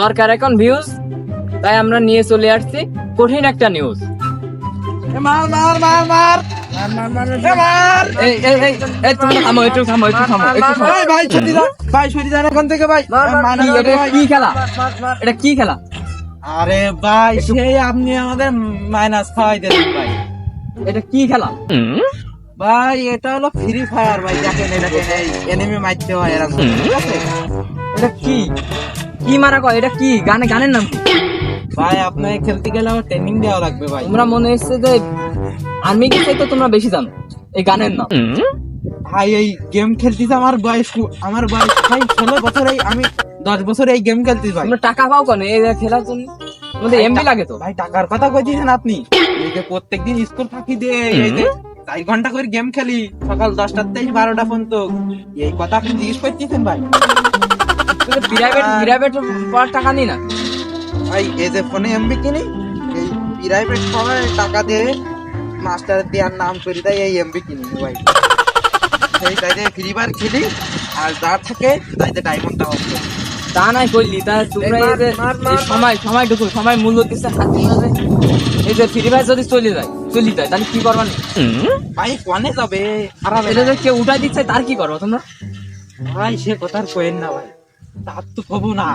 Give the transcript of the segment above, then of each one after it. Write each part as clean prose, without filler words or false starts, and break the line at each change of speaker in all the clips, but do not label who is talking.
দরকার এখন ভিউজ, তাই আমরা নিয়ে চলে আসছি কঠিন একটা নিউজ। এটা কি খেলা?
আরে ভাই সেই আপনি আমাদের মাইনাস খাওয়াই দেবেন ভাই।
এটা কি খেলা?
ভাই এটা হলো ফ্রি ফায়ার ভাই, দেখেন এটাকে এনিমি মারতে হয় এরকম, ঠিক আছে?
এটা কি কি মারা কয়? এটা কি গানের নাম কি?
ভাই আপনাকে খেলতে গেলে আমার ট্রেনিং দেওয়া লাগবে ভাই।
তোমরা মনে হচ্ছে যে আর্মি গেছে, তো তোমরা বেশি জানো এই গানের নাম।
ভাই এই গেম খেলতেছি আমার বয়স ভাই 16 বছর, আমি 10 বছর এই গেম খেলতেছি ভাই।
তোমরা টাকা পাও কেন এই খেলার জন্য? তোমাদের এমবি লাগে তো?
ভাই টাকার কথা কইতেছেন আপনি? এই যে প্রত্যেকদিন স্কুল ফাঁকি দিয়ে এই যে 4 ঘন্টা করে গেম খেলি, সকাল 10টা থেকে 12টা পর্যন্ত, এই কথা আপনি জিজ্ঞেস করতেছেন ভাই?
প্রাইভেট পড়ার টাকা নি না
ভাই এই যে ফোনে এমবি কিনি, এই প্রাইভেট পড়ার টাকা দিয়ে মাস্টার দেওয়ার নাম করে দেয়, এই এমবি কিনি ভাই। সেই তাইতে ফ্রি ফায়ার খেলি, আর যা থাকে তাইতে ডায়মন্ড অফ করি।
তা নাই করলি, তা তোমরা এই যে সময়টুকু সময় মূল্য দিচ্ছে হাতে মাঝে, এই যে ফ্রি ফায়ার যদি চলে যায় তাহলে কি করবা?
ভাই কোনে যাবে খারাপ?
এটা যে কেউ উঠাই দিচ্ছে তার কি করবো তোমরা?
ভাই সে কথার কইেন না ভাই, তার তো হবো না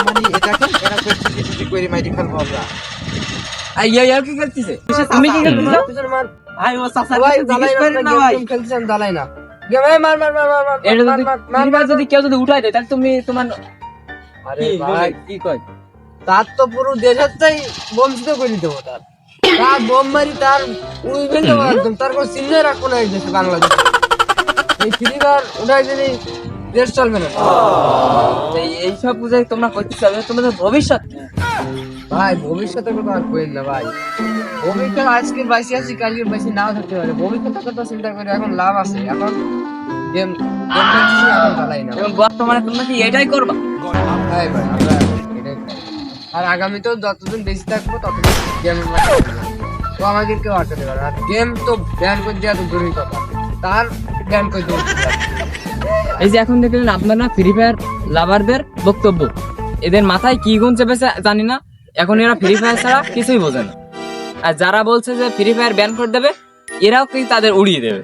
মানে এটাকে এরা করতে করে মাইরি ফেলবো আমরা।
আর কি খেলতেছে? তুমি কি খেলতেছো?
ভাই ও চাচা ভাই জ্বালাই না ভাই,
খেলছেন জ্বালাই না।
এটা যদি ফ্রি ফায়ার যদি কেউ যদি উঠাই দেয় তাহলে তুমি তোমার
আরে ভাই কি কয়, তার তো পুরো দেশটাই বঞ্চিত করে দেবো। তার বোম মারি তার উইবেন দেবো একদম, তার কোনো চিহ্ন রাখবো না এই দেশে বাংলাদেশ। এই ফ্রি ফায়ার উঠাই দিলে দেশ চলবে না।
এইসব বুঝাই তোমরা করতে চাবে, তোমাদের ভবিষ্যৎ কি?
ভাই ভবিষ্যতের কথা আর কইেন না ভাই। ভবিষ্যৎ আজকে বাইসি আছি, কালকে বাইসি নাও থাকতে পারে। ভবিষ্যতের কথা চিন্তা করে এখন লাভ আছে। এখন গেম খেলছি, এখন জ্বালাই না।
এবং বর্তমানে তোমরা কি এটাই করবা?
ভাই ভাই আমরা এটাই করি। আর আগামীতেও যতদিন বেশি থাকবো ততদিন গেম তো আমাদের কেউ আটকাতে পারে। আর গেম তো ব্যান করে দেওয়া তো দূরের কথা, তার ব্যান করে দেওয়া।
এই যে এখন দেখলেন আপনারা ফ্রি ফায়ার লাভারদের বক্তব্য, এদের মাথায় কি গুণ চেপেছে জানি না, এখন এরা ফ্রি ফায়ার ছাড়া কিছুই বোঝে না। আর যারা বলছে যে ফ্রি ফায়ার ব্যান করে দেবে, এরাও কি তাদের উড়িয়ে দেবে।